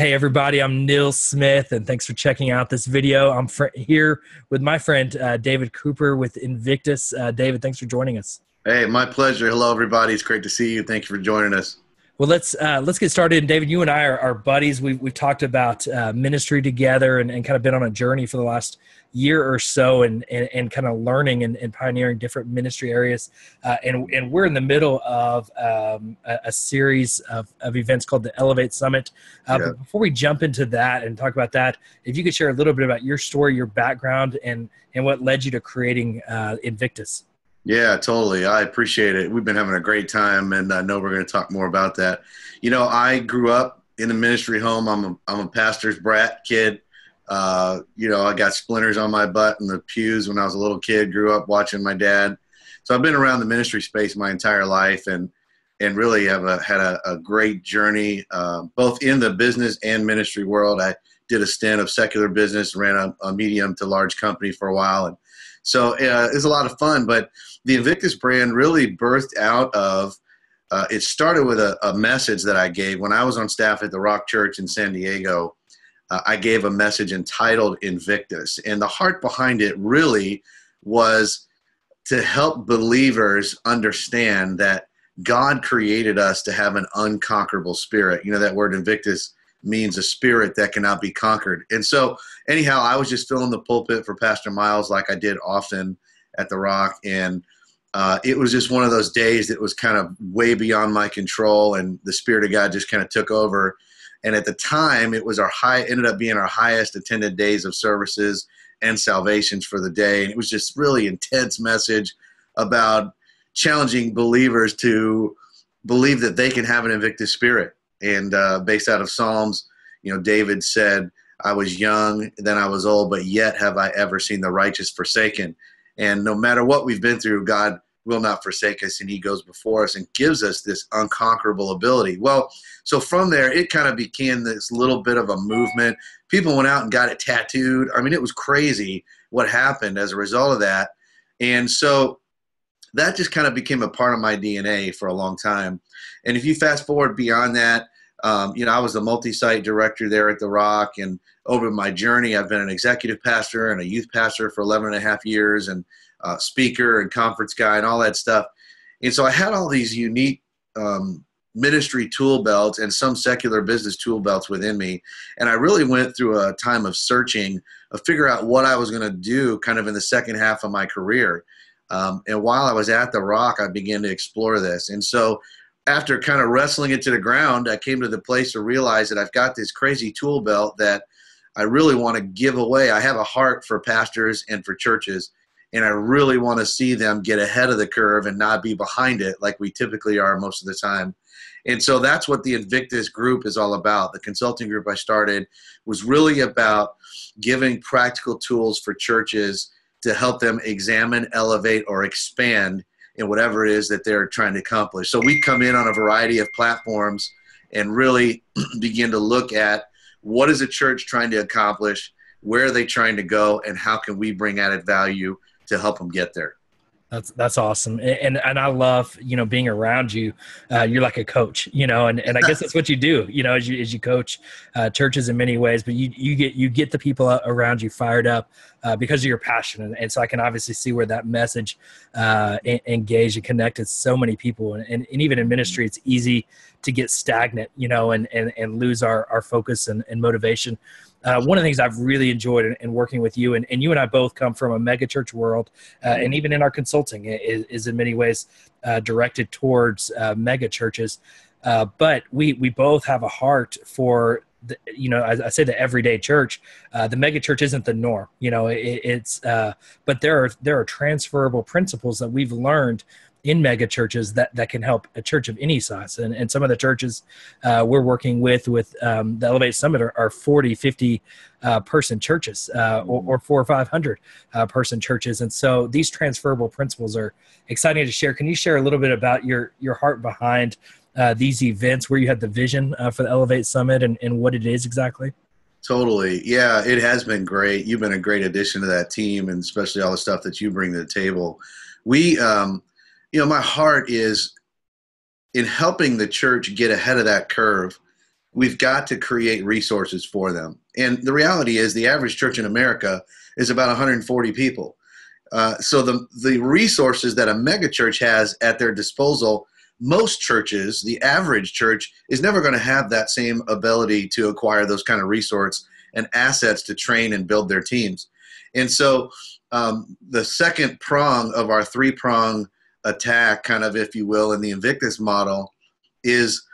Hey everybody, I'm Nils Smith, and thanks for checking out this video. I'm here with my friend David Cooper with Invictus. David, thanks for joining us. Hey, my pleasure. Hello, everybody. It's great to see you. Thank you for joining us. Well, let's get started. And David, you and I are buddies. We've talked about ministry together and kind of been on a journey for the last year or so, and kind of learning and pioneering different ministry areas. And we're in the middle of a series of events called the Elevate Summit. Yeah. But before we jump into that and talk about that, if you could share a little bit about your story, your background, and what led you to creating Invictus. Yeah, totally. I appreciate it. We've been having a great time, and I know we're going to talk more about that. I grew up in a ministry home. I'm a pastor's brat kid. I got splinters on my butt in the pews when I was a little kid. Grew up watching my dad. So I've been around the ministry space my entire life, and really have had a great journey, both in the business and ministry world. I did a stint of secular business, ran a medium to large company for a while, and so it's a lot of fun. But the Invictus brand really birthed out of, it started with a message that I gave when I was on staff at the Rock Church in San Diego. I gave a message entitled Invictus. And the heart behind it really was to help believers understand that God created us to have an unconquerable spirit. That word Invictus means a spirit that cannot be conquered. And so anyhow, I was just filling the pulpit for Pastor Miles like I did often at the Rock. And it was just one of those days that was kind of way beyond my control, and the Spirit of God just kind of took over. And at the time, it was ended up being our highest attended days of services and salvations for the day. And it was just really intense message about challenging believers to believe that they can have an Invictus spirit. And based out of Psalms, David said, "I was young, then I was old, but yet have I ever seen the righteous forsaken." And no matter what we've been through, God will not forsake us, and he goes before us and gives us this unconquerable ability. Well, so from there, it kind of became this little bit of a movement. People went out and got it tattooed. I mean, it was crazy what happened as a result of that. And so that just kind of became a part of my DNA for a long time. And if you fast forward beyond that, I was the multi-site director there at the Rock, and over my journey, I've been an executive pastor and a youth pastor for 11 and a half years, and speaker and conference guy and all that stuff. And so I had all these unique ministry tool belts and some secular business tool belts within me. And I really went through a time of searching, of figure out what I was going to do kind of in the second half of my career. And while I was at the Rock, I began to explore this. And so after kind of wrestling it to the ground, I came to the place to realize that I've got this crazy tool belt that I really want to give away. I have a heart for pastors and for churches, and I really want to see them get ahead of the curve and not be behind it like we typically are most of the time. And so that's what the Invictus group is all about. The consulting group I started was really about giving practical tools for churches to help them examine, elevate, or expand in whatever it is that they're trying to accomplish. So we come in on a variety of platforms and really begin to look at what is a church trying to accomplish, where are they trying to go, and how can we bring added value to help them get there. That's awesome. And I love, being around you. You're like a coach, and I guess that's what you do, as you coach churches in many ways, but you get the people around you fired up because of your passion. And so I can obviously see where that message engaged and connected so many people. And even in ministry, it's easy to get stagnant, and lose our focus and motivation. One of the things I've really enjoyed in working with you, and you and I both come from a mega church world, and even in our consulting is in many ways directed towards mega churches. But we both have a heart for I say the everyday church. The mega church isn't the norm. But there are transferable principles that we've learned in mega churches that can help a church of any size. And some of the churches we're working with the Elevate Summit are 40, 50 person churches or 400 or 500 person churches. And so these transferable principles are exciting to share. Can you share a little bit about your heart behind these events, where you had the vision for the Elevate Summit and what it is exactly? Totally. Yeah, it has been great. You've been a great addition to that team, and especially all the stuff that you bring to the table. We, my heart is in helping the church get ahead of that curve we've got to create resources for them. And the reality is the average church in America is about 140 people. So the resources that a megachurch has at their disposal, most churches, the average church, is never going to have that same ability to acquire those kind of resources and assets to train and build their teams. And so the second prong of our three-prong attack, kind of, if you will, in the Invictus model is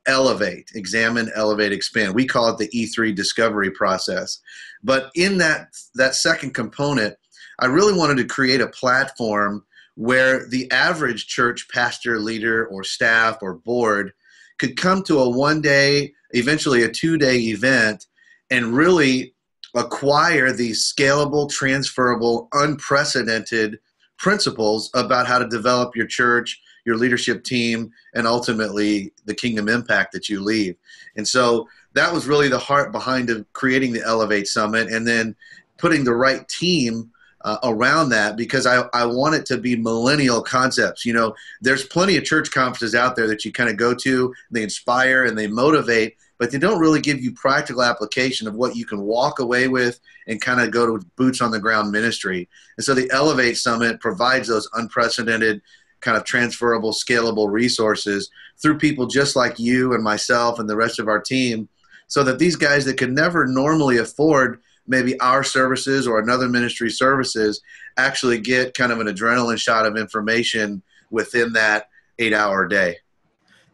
elevate, examine, elevate, expand. We call it the E3 discovery process. But in that second component, I really wanted to create a platform where the average church pastor, leader, or staff or board could come to a one-day, eventually a two-day event and really acquire these scalable, transferable, unprecedented principles about how to develop your church, your leadership team, and ultimately the kingdom impact that you leave. And so that was really the heart behind creating the Elevate Summit, and then putting the right team around that, because I want it to be millennial concepts. You know, there's plenty of church conferences out there that you kind of go to, they inspire and they motivate, but they don't really give you practical application of what you can walk away with and kind of go to boots on the ground ministry. And so the Elevate Summit provides those unprecedented kind of transferable, scalable resources through people just like you and myself and the rest of our team, so that these guys that could never normally afford maybe our services or another ministry services actually get kind of an adrenaline shot of information within that 8-hour day.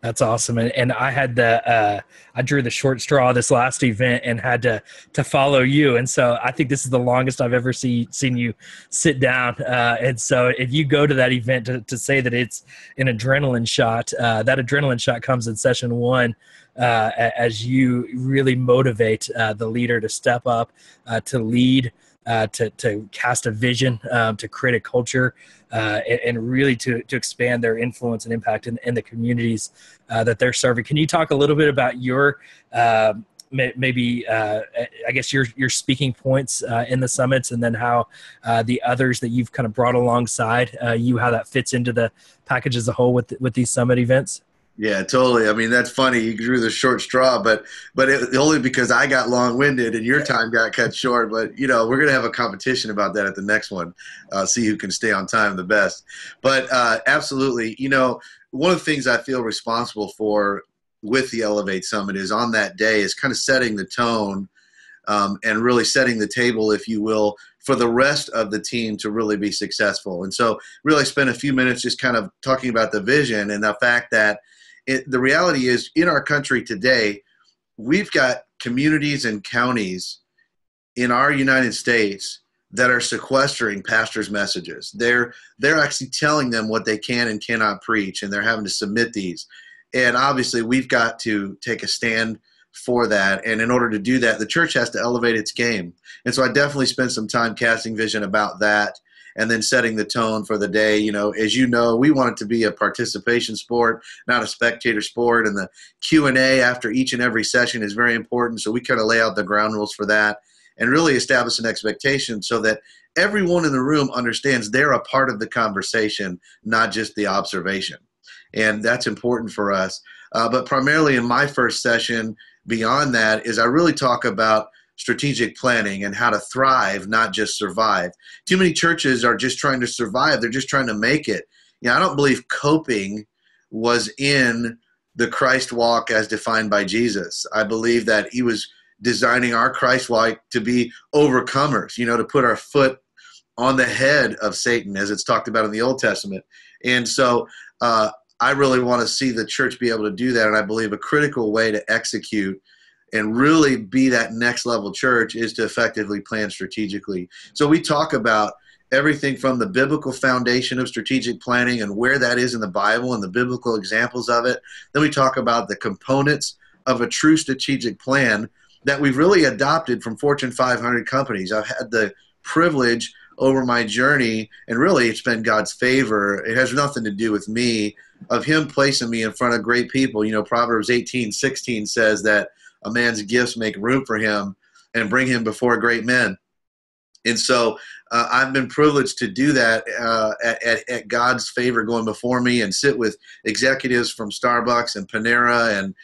That's awesome. And I had I drew the short straw this last event and had to follow you. And so I think this is the longest I've ever seen you sit down. And so if you go to that event to say that it's an adrenaline shot, that adrenaline shot comes in session one, as you really motivate the leader to step up, to lead, to cast a vision, to create a culture, and really to expand their influence and impact in the communities that they're serving. Can you talk a little bit about your maybe I guess your speaking points in the summits, and then how the others that you've kind of brought alongside you, how that fits into the package as a whole with these summit events? Yeah, totally. I mean, that's funny. You drew the short straw, but only because I got long-winded and your time got cut short. But, you know, we're going to have a competition about that at the next one, see who can stay on time the best. But absolutely, you know, one of the things I feel responsible for with the Elevate Summit is on that day is kind of setting the tone and really setting the table, if you will, for the rest of the team to really be successful. And so really spend a few minutes just kind of talking about the vision and the fact that the reality is, in our country today, we've got communities and counties in our United States that are sequestering pastors' messages. They're actually telling them what they can and cannot preach, and they're having to submit these. And obviously, we've got to take a stand for that. And in order to do that, the church has to elevate its game. And so I definitely spent some time casting vision about that, and then setting the tone for the day. You know, as you know, we want it to be a participation sport, not a spectator sport. And the Q&A after each and every session is very important. So we kind of lay out the ground rules for that and really establish an expectation so that everyone in the room understands they're a part of the conversation, not just the observation. And that's important for us. But primarily in my first session, beyond that, is I really talk about strategic planning and how to thrive, not just survive. Too many churches are just trying to survive. They're just trying to make it. You know, I don't believe coping was in the Christ walk as defined by Jesus. I believe that he was designing our Christ walk to be overcomers, you know, to put our foot on the head of Satan, as it's talked about in the Old Testament. And so I really want to see the church be able to do that. And I believe a critical way to execute and really be that next level church is to effectively plan strategically. So we talk about everything from the biblical foundation of strategic planning and where that is in the Bible and the biblical examples of it. Then we talk about the components of a true strategic plan that we've really adopted from Fortune 500 companies. I've had the privilege over my journey, and really it's been God's favor. It has nothing to do with me, of him placing me in front of great people. You know, Proverbs 18:16 says that a man's gifts make room for him and bring him before great men. And so I've been privileged to do that at God's favor, going before me and sit with executives from Starbucks and Panera and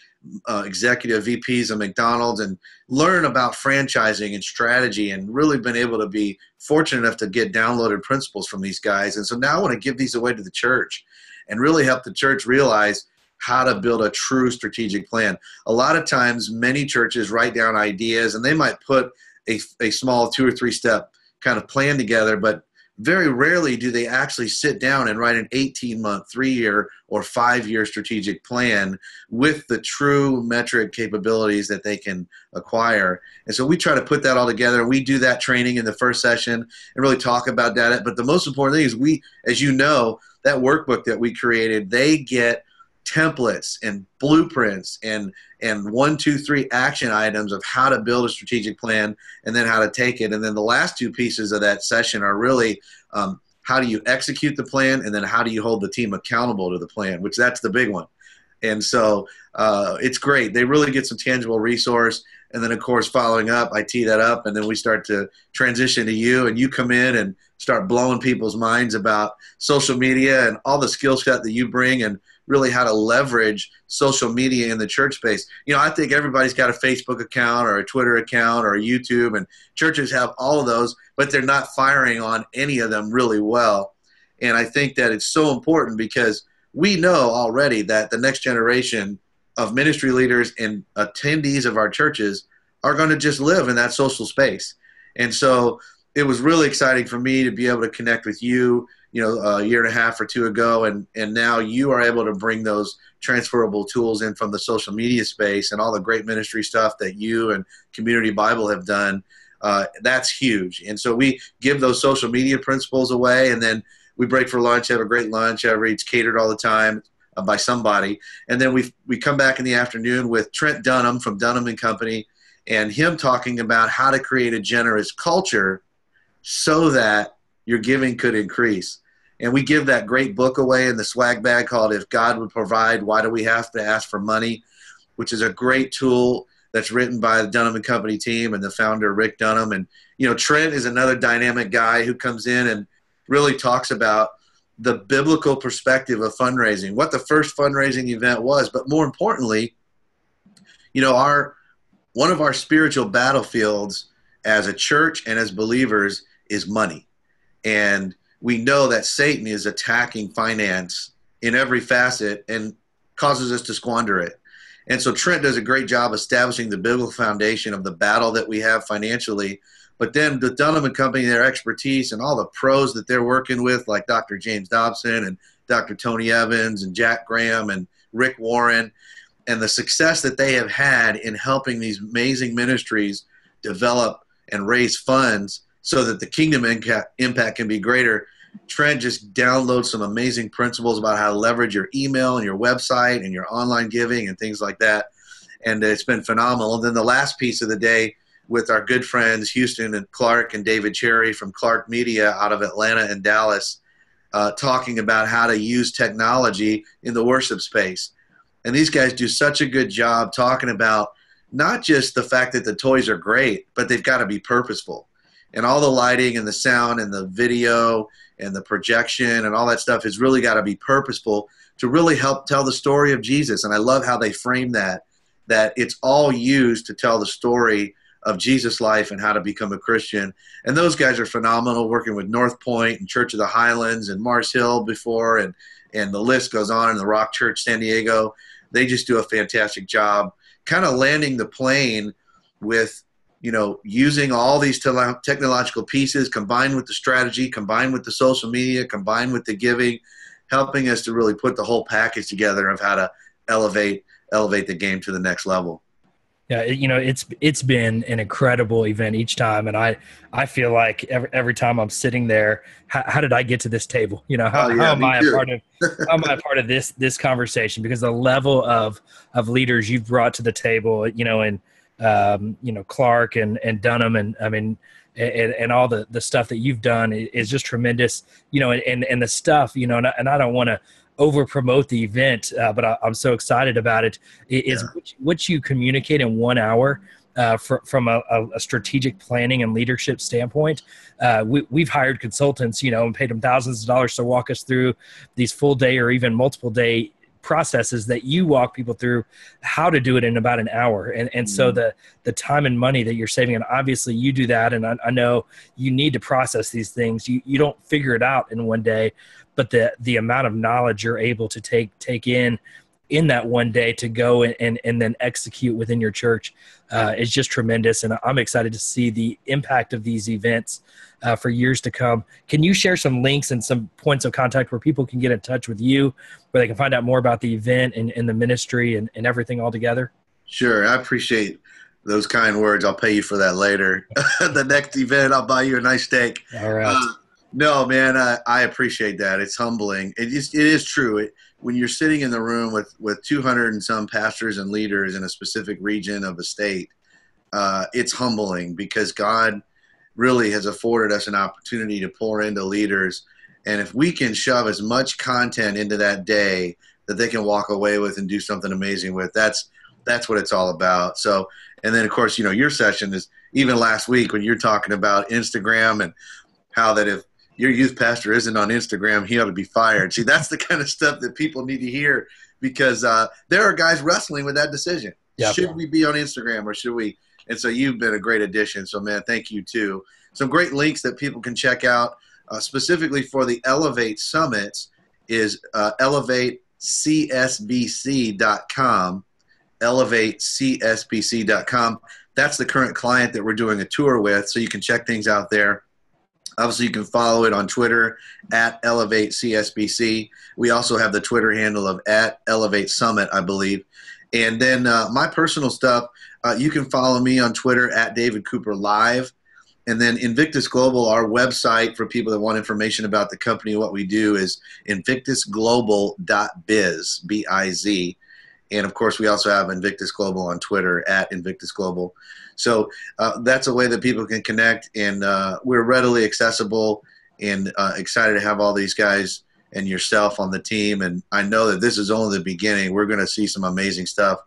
executive VPs of McDonald's and learn about franchising and strategy, and really been able to be fortunate enough to get downloaded principles from these guys. And so now I want to give these away to the church and really help the church realize how to build a true strategic plan. A lot of times, many churches write down ideas and they might put a small 2 or 3 step kind of plan together, but very rarely do they actually sit down and write an 18-month, 3-year, or 5-year strategic plan with the true metric capabilities that they can acquire. And so we try to put that all together. We do that training in the first session and really talk about data. But the most important thing is we, as you know, that workbook that we created, they get templates and blueprints and 1, 2, 3 action items of how to build a strategic plan and then how to take it. And then the last 2 pieces of that session are really how do you execute the plan, and then how do you hold the team accountable to the plan, which that's the big one. And so it's great. They really get some tangible resource. And then, of course, following up, I tee that up, and then we start to transition to you, and you come in and start blowing people's minds about social media and all the skill set that you bring, and really how to leverage social media in the church space. You know, I think everybody's got a Facebook account or a Twitter account or a YouTube, and churches have all of those, but they're not firing on any of them really well. And I think that it's so important because we know already that the next generation of ministry leaders and attendees of our churches are going to just live in that social space. And so it was really exciting for me to be able to connect with you, you know, a year and a half or 2 ago. And now you are able to bring those transferable tools in from the social media space and all the great ministry stuff that you and Community Bible have done. That's huge. And so we give those social media principles away, and then we break for lunch, have a great lunch. It's catered all the time by somebody. And then we come back in the afternoon with Trent Dunham from Dunham & Company, and him talking about how to create a generous culture so that your giving could increase. And we give that great book away in the swag bag called If God Would Provide, Why Do We Have to Ask for Money?, which is a great tool that's written by the Dunham & Company team and the founder, Rick Dunham. And, you know, Trent is another dynamic guy who comes in and really talks about the biblical perspective of fundraising, what the first fundraising event was. But more importantly, you know, one of our spiritual battlefields as a church and as believers is money. And we know that Satan is attacking finance in every facet and causes us to squander it. And so Trent does a great job establishing the biblical foundation of the battle that we have financially. But then the Dunham & Company, their expertise and all the pros that they're working with, like Dr. James Dobson and Dr. Tony Evans and Jack Graham and Rick Warren, and the success that they have had in helping these amazing ministries develop and raise funds so that the kingdom impact can be greater. Trent just downloads some amazing principles about how to leverage your email and your website and your online giving and things like that. And it's been phenomenal. And then the last piece of the day with our good friends, Houston and Clark and David Cherry from Clark Media out of Atlanta and Dallas, talking about how to use technology in the worship space. And these guys do such a good job talking about not just the fact that the toys are great, but they've got to be purposeful. And all the lighting and the sound and the video and the projection and all that stuff has really got to be purposeful to really help tell the story of Jesus. And I love how they frame that it's all used to tell the story of Jesus' life and how to become a Christian. And those guys are phenomenal, working with North Point and Church of the Highlands and Mars Hill before, and the list goes on, and the Rock Church San Diego. They just do a fantastic job kind of landing the plane with, you know, using all these technological pieces combined with the strategy, combined with the social media, combined with the giving, helping us to really put the whole package together of how to elevate the game to the next level. Yeah, you know, it's been an incredible event each time, and I feel like every time I'm sitting there, how did I get to this table? You know, how am I a part of this conversation? Because the level of leaders you've brought to the table, you know, and you know, Clark and Dunham, and I mean, and all the stuff that you've done is just tremendous. You know, and the stuff, you know, and I don't want to over promote the event, but I'm so excited about it. Is what you communicate in 1 hour from a strategic planning and leadership standpoint. We've hired consultants, you know, and paid them thousands of dollars to walk us through these full day or even multiple day processes that you walk people through how to do it in about an hour. And so the time and money that you're saving, and obviously you do that. And I know you need to process these things. You don't figure it out in one day, but the amount of knowledge you're able to take in that one day to go and then execute within your church is just tremendous. And I'm excited to see the impact of these events for years to come. Can you share some links and some points of contact where people can get in touch with you, where they can find out more about the event and the ministry and everything all together? Sure. I appreciate those kind words. I'll pay you for that later. The next event, I'll buy you a nice steak. All right. No, man, I appreciate that. It's humbling. It is true. When you're sitting in the room with 200 and some pastors and leaders in a specific region of the state, it's humbling because God really has afforded us an opportunity to pour into leaders. And if we can shove as much content into that day that they can walk away with and do something amazing with, that's what it's all about. So, and then of course, your session is even last week when you're talking about Instagram and how that if your youth pastor isn't on Instagram, he ought to be fired. See, that's the kind of stuff that people need to hear because there are guys wrestling with that decision. Yep. Should we be on Instagram or should we? And so you've been a great addition. So, man, thank you, too. Some great links that people can check out specifically for the Elevate Summits is elevatecsbc.com, elevatecsbc.com. That's the current client that we're doing a tour with, so you can check things out there. Obviously, you can follow it on Twitter at ElevateCSBC. We also have the Twitter handle of at Elevate Summit, I believe. And then my personal stuff, you can follow me on Twitter at David Cooper Live. And then Invictus Global, our website for people that want information about the company, what we do is invictusglobal.biz, B-I-Z. And, of course, we also have Invictus Global on Twitter at Invictus Global. So that's a way that people can connect, and we're readily accessible and excited to have all these guys and yourself on the team. And I know that this is only the beginning. We're going to see some amazing stuff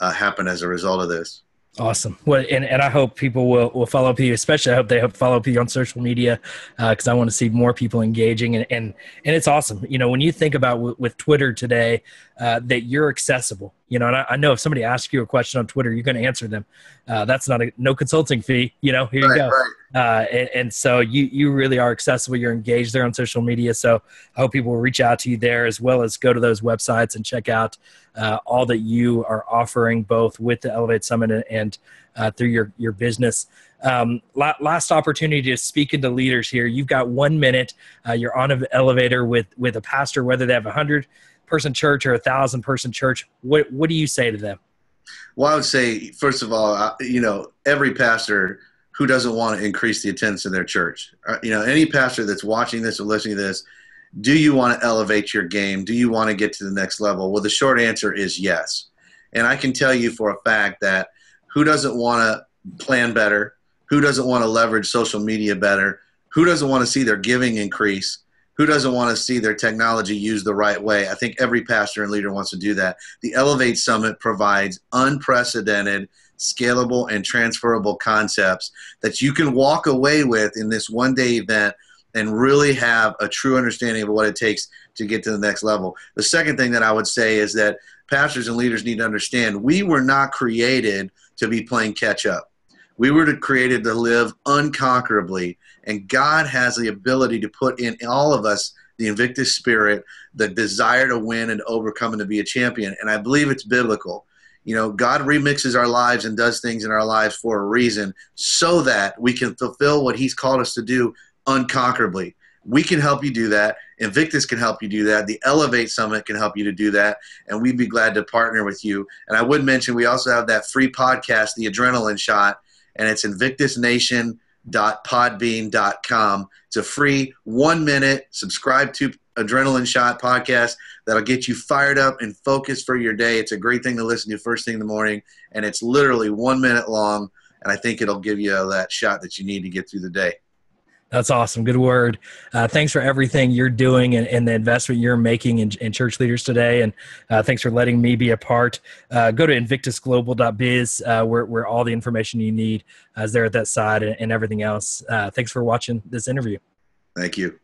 happen as a result of this. Awesome. Well, and I hope people will follow up with you, especially I hope they follow up with you on social media because I want to see more people engaging. And it's awesome. When you think about with Twitter today, that you're accessible, and I know if somebody asks you a question on Twitter, you're going to answer them. That's no consulting fee, here you go. Right. And so you really are accessible. You're engaged there on social media. So I hope people will reach out to you there as well as go to those websites and check out all that you are offering both with the Elevate Summit and through your business. Last opportunity to speak into leaders here. You've got 1 minute. You're on an elevator with a pastor, whether they have a 100-person church or 1,000-person church. What do you say to them? Well, I would say, first of all, every pastor who doesn't want to increase the attendance in their church, any pastor that's watching this or listening to this, do you want to elevate your game? Do you want to get to the next level? Well, the short answer is yes. And I can tell you for a fact that who doesn't want to plan better? Who doesn't want to leverage social media better? Who doesn't want to see their giving increase? Who doesn't want to see their technology used the right way? I think every pastor and leader wants to do that. The Elevate Summit provides unprecedented, scalable, and transferable concepts that you can walk away with in this one-day event and really have a true understanding of what it takes to get to the next level. The second thing that I would say is that pastors and leaders need to understand we were not created to be playing catch-up. We were created to live unconquerably, and God has the ability to put in all of us the Invictus spirit, the desire to win and overcome and to be a champion, and I believe it's biblical. God remixes our lives and does things in our lives for a reason so that we can fulfill what he's called us to do unconquerably. We can help you do that. Invictus can help you do that. The Elevate Summit can help you to do that, and we'd be glad to partner with you. And I would mention we also have that free podcast, The Adrenaline Shot, and it's invictusnation.podbean.com. It's a free 1 minute subscribe to Adrenaline Shot podcast that'll get you fired up and focused for your day. It's a great thing to listen to first thing in the morning, and it's literally 1 minute long, and I think it'll give you that shot that you need to get through the day. That's awesome. Good word. Thanks for everything you're doing and the investment you're making in church leaders today. And thanks for letting me be a part. Go to invictusglobal.biz where all the information you need is there at that side and everything else. Thanks for watching this interview. Thank you.